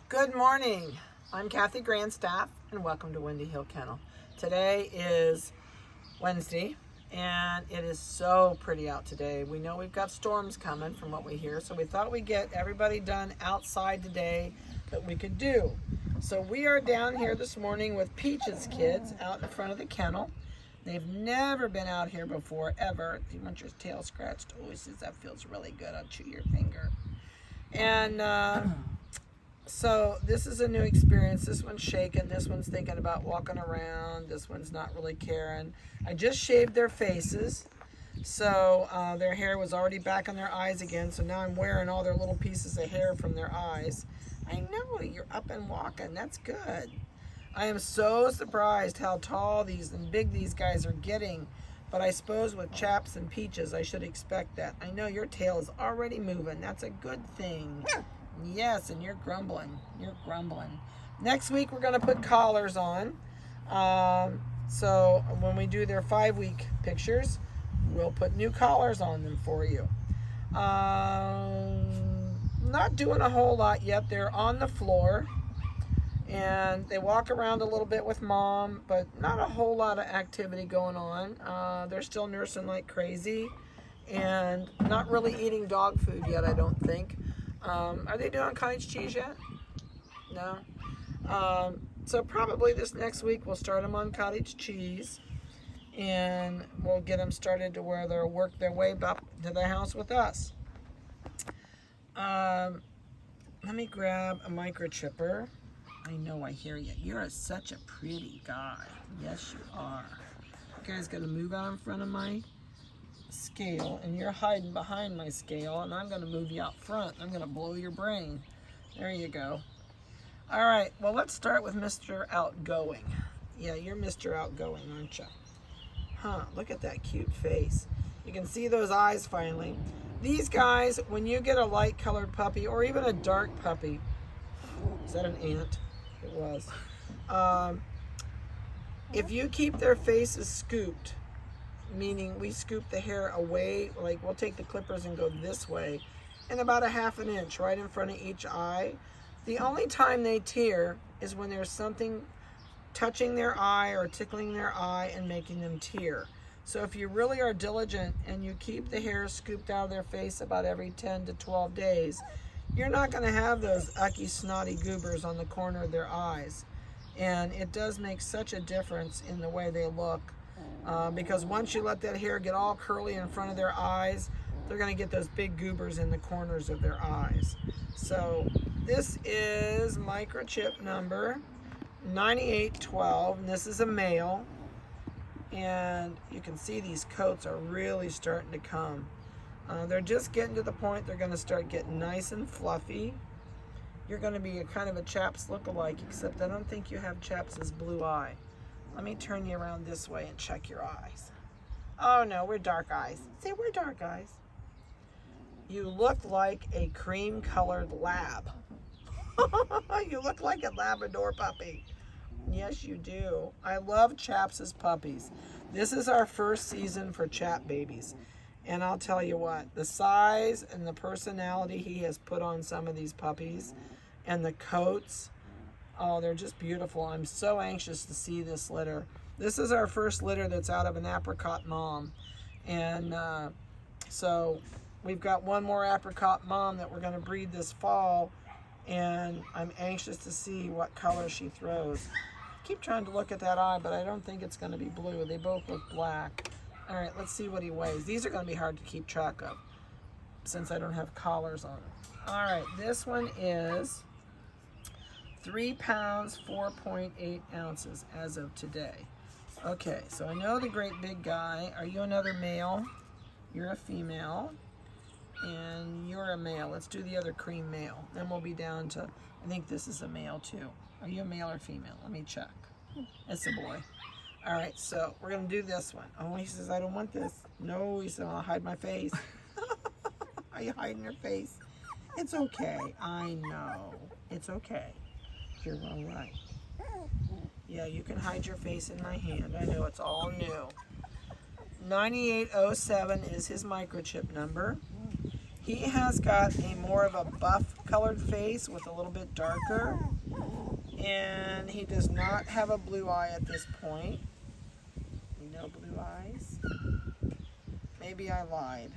Good morning. I'm Kathy Grandstaff and welcome to Windy Hill Kennel. Today is Wednesday and it is so pretty out today. We know we've got storms coming from what we hear, so we thought we'd get everybody done outside today that we could do. So we are down here this morning with Peach's kids out in front of the kennel. They've never been out here before, ever. If you want your tail scratched, oh, he says that feels really good. I'll chew your finger. And so this is a new experience. This one's shaking. This one's thinking about walking around. This one's not really caring. I just shaved their faces. So their hair was already back on their eyes again. So now I'm wearing all their little pieces of hair from their eyes. I know, you're up and walking. That's good. I am so surprised how tall these and big these guys are getting. But I suppose with Chaps and Peaches, I should expect that. I know your tail is already moving. That's a good thing. Yes, and you're grumbling. You're grumbling. Next week, we're going to put collars on. So when we do their 5-week pictures, we'll put new collars on them for you. Not doing a whole lot yet. They're on the floor. And they walk around a little bit with mom, but not a whole lot of activity going on. They're still nursing like crazy and not really eating dog food yet, I don't think. Are they doing cottage cheese yet? No. So probably this next week we'll start them on cottage cheese and we'll get them started to where they'll work their way up to the house with us. Let me grab a microchipper. I know, I hear you. You're such a pretty guy. Yes, you are. You guys got to move out in front of my scale, and you're hiding behind my scale, and I'm going to move you out front. I'm going to blow your brain. There you go. All right, well, let's start with Mr. Outgoing. Yeah, you're Mr. Outgoing, aren't you? Huh, look at that cute face. You can see those eyes finally. These guys, when you get a light-colored puppy or even a dark puppy, is that an ant? It was. If you keep their faces scooped, meaning we scoop the hair away, like we'll take the clippers and go this way, and about a ½ an inch right in front of each eye. The only time they tear is when there's something touching their eye or tickling their eye and making them tear. So if you really are diligent and you keep the hair scooped out of their face about every 10 to 12 days, you're not going to have those ucky, snotty goobers on the corner of their eyes. And it does make such a difference in the way they look. Because once you let that hair get all curly in front of their eyes, they're going to get those big goobers in the corners of their eyes. So this is microchip number 9812, and this is a male. And you can see these coats are really starting to come. They're just getting to the point they're going to start getting nice and fluffy. You're going to be a kind of a Chaps look-alike, except I don't think you have Chaps's blue eye. Let me turn you around this way and check your eyes. Oh no, we're dark eyes. Say we're dark eyes. You look like a cream-colored lab. You look like a Labrador puppy. Yes, you do. I love Chaps's puppies. This is our first season for Chap babies. And I'll tell you what, the size and the personality he has put on some of these puppies and the coats, oh, they're just beautiful. I'm so anxious to see this litter. This is our first litter that's out of an apricot mom. And so we've got one more apricot mom that we're going to breed this fall. And I'm anxious to see what color she throws. I keep trying to look at that eye, but I don't think it's going to be blue. They both look black. All right, let's see what he weighs. These are going to be hard to keep track of since I don't have collars on them. All right, this one is 3 pounds, 4.8 ounces as of today. Okay, so I know the great big guy. Are you another male? You're a female. And you're a male. Let's do the other cream male. Then we'll be down to, I think this is a male too. Are you a male or female? Let me check. It's a boy. All right, so we're going to do this one. Oh, he says, I don't want this. No, he said, I'll hide my face. Are you hiding your face? It's okay. I know. It's okay. You're all right. Yeah, you can hide your face in my hand. I know, it's all new. 9807 is his microchip number. He has got a more of a buff colored face with a little bit darker. And he does not have a blue eye at this point. No blue eyes. Maybe I lied.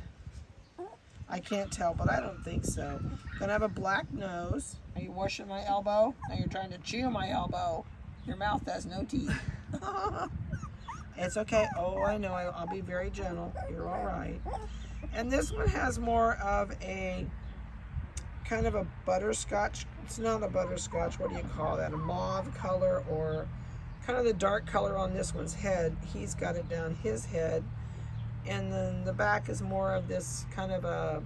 I can't tell, but I don't think so. Gonna have a black nose. Are you washing my elbow? Now you're trying to chew my elbow. Your mouth has no teeth. It's okay. Oh, I know. I'll be very gentle. You're all right. And this one has more of a kind of a butterscotch. It's not a butterscotch. What do you call that? A mauve color, or kind of the dark color on this one's head. He's got it down his head. And then the back is more of this kind of a,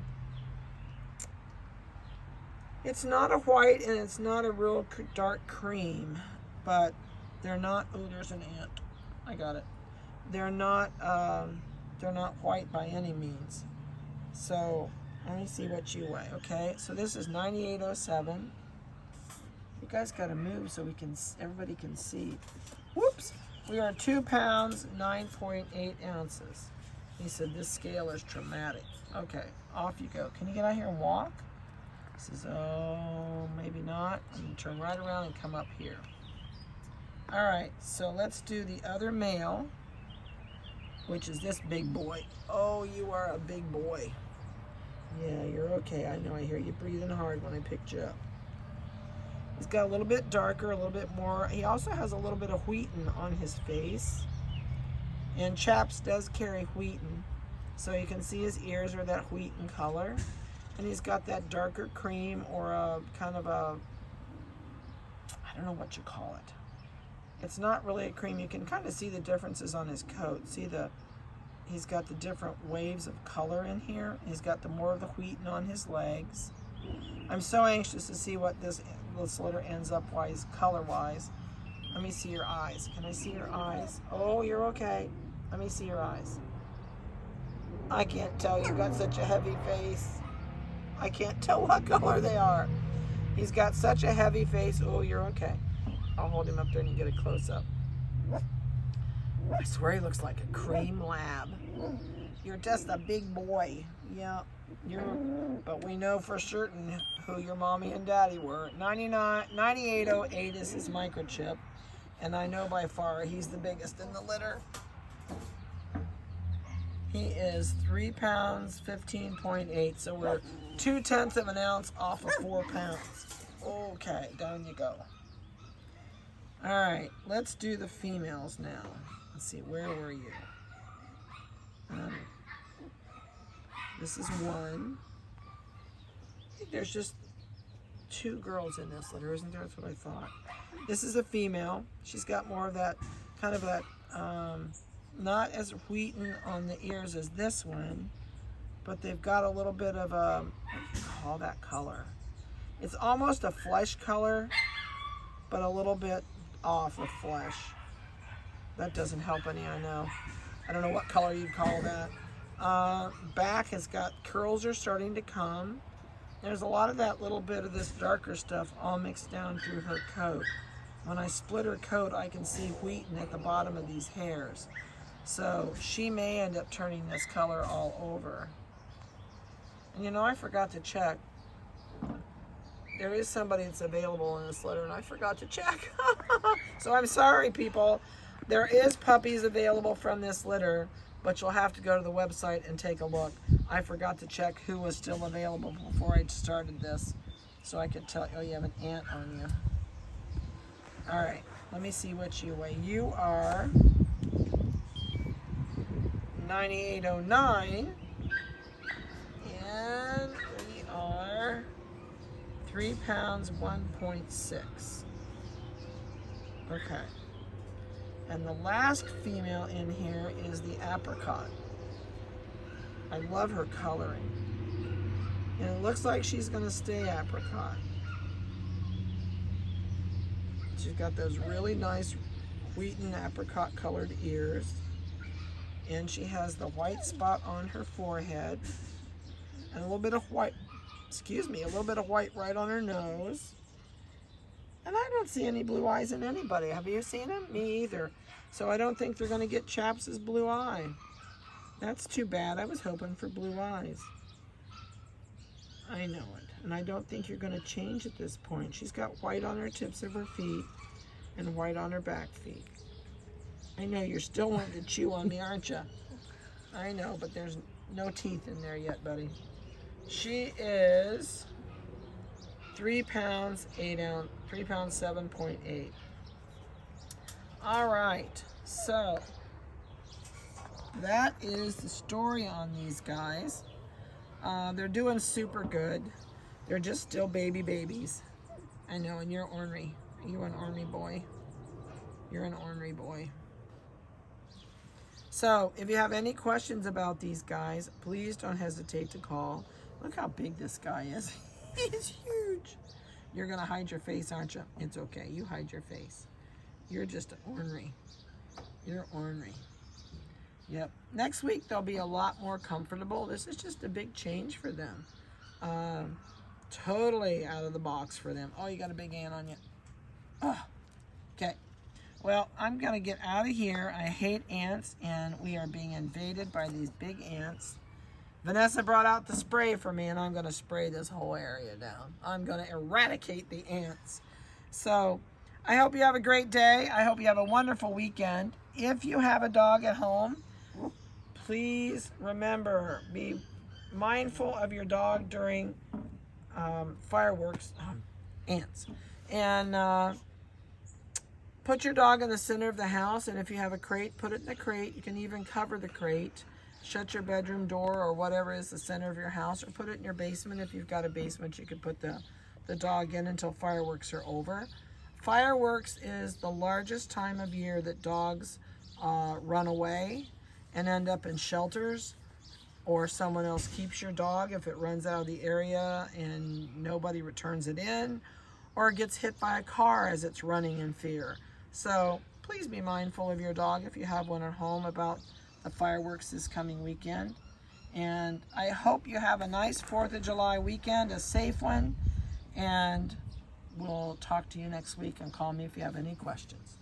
it's not a white and it's not a real dark cream, but they're not, oh, there's an ant. I got it. They're not white by any means. So let me see what you weigh. Okay, so this is 9807. You guys got to move so everybody can see. Whoops. We are 2 pounds, 9.8 ounces. He said this scale is traumatic. Okay, off you go. Can you get out here and walk? He says, oh, maybe not. I'm going to turn right around and come up here. All right, so let's do the other male, which is this big boy. Oh, you are a big boy. Yeah, you're okay. I know. I hear you breathing hard when I picked you up. He's got a little bit darker, a little bit more. He also has a little bit of wheaten on his face. And Chaps does carry wheaten. So you can see his ears are that wheaten color. And he's got that darker cream, or a kind of a, I don't know what you call it. It's not really a cream. You can kind of see the differences on his coat. See he's got the different waves of color in here. He's got the more of the wheaten on his legs. I'm so anxious to see what this litter ends up color-wise. Let me see your eyes. Can I see your eyes? Oh, you're okay. Let me see your eyes. I can't tell. You've got such a heavy face. I can't tell what color they are. He's got such a heavy face. Oh, you're okay. I'll hold him up there and you get a close-up. I swear he looks like a cream lab. You're just a big boy. Yeah, but we know for certain who your mommy and daddy were. 9808 is his microchip. And I know by far he's the biggest in the litter. He is 3 pounds, 15.8. So we're 0.2 of an ounce off of 4 pounds. Okay, down you go. All right, let's do the females now. Let's see, where were you? This is one. I think there's just 2 girls in this litter, isn't there? That's what I thought. This is a female. She's got more of that, kind of that, not as wheaten on the ears as this one, but they've got a little bit of a, what do you call that color? It's almost a flesh color, but a little bit off of flesh. That doesn't help any, I know. I don't know what color you'd call that. Back has got, curls are starting to come. There's a lot of that little bit of this darker stuff all mixed down through her coat. When I split her coat, I can see wheaten at the bottom of these hairs. So she may end up turning this color all over. And you know, I forgot to check. There is somebody that's available in this litter, and I forgot to check. So I'm sorry, people. There is puppies available from this litter, but you'll have to go to the website and take a look. I forgot to check who was still available before I started this, so I could tell. Oh, you have an ant on you. All right, let me see what you weigh. You are 9809, and we are 3 pounds, 1.6. Okay. And the last female in here is the apricot. I love her coloring. And it looks like she's going to stay apricot. She's got those really nice wheaten apricot colored ears. And she has the white spot on her forehead. And a little bit of white, a little bit of white right on her nose. And I don't see any blue eyes in anybody. Have you seen them? Me either. So I don't think they're going to get Chaps' blue eye. That's too bad. I was hoping for blue eyes. I know it. And I don't think you're going to change at this point. She's got white on her tips of her feet and white on her back feet. I know you're still wanting to chew on me, aren't you? I know, but there's no teeth in there yet, buddy. She is 3 pounds, 8 ounce, 3 pounds, 7.8. All right, so that is the story on these guys. They're doing super good. They're just still babies. I know, and you're ornery. You're an ornery boy. You're an ornery boy. So, if you have any questions about these guys, please don't hesitate to call. Look how big this guy is. He's huge. You're going to hide your face, aren't you? It's okay. You hide your face. You're just ornery. You're ornery. Yep. Next week, they'll be a lot more comfortable. This is just a big change for them. Totally out of the box for them. Oh, you got a big ant on you. Oh, okay. Well, I'm going to get out of here. I hate ants, and we are being invaded by these big ants. Vanessa brought out the spray for me, and I'm going to spray this whole area down. I'm going to eradicate the ants. So, I hope you have a great day. I hope you have a wonderful weekend. If you have a dog at home, please remember, be mindful of your dog during fireworks, ants. And put your dog in the center of the house, and if you have a crate, put it in the crate. You can even cover the crate. Shut your bedroom door or whatever is the center of your house, or put it in your basement. If you've got a basement, you could put the dog in until fireworks are over. Fireworks is the largest time of year that dogs run away and end up in shelters, or someone else keeps your dog if it runs out of the area and nobody returns it in, or it gets hit by a car as it's running in fear. So please be mindful of your dog if you have one at home about the fireworks this coming weekend. And I hope you have a nice 4th of July weekend, a safe one, and we'll talk to you next week, and call me if you have any questions.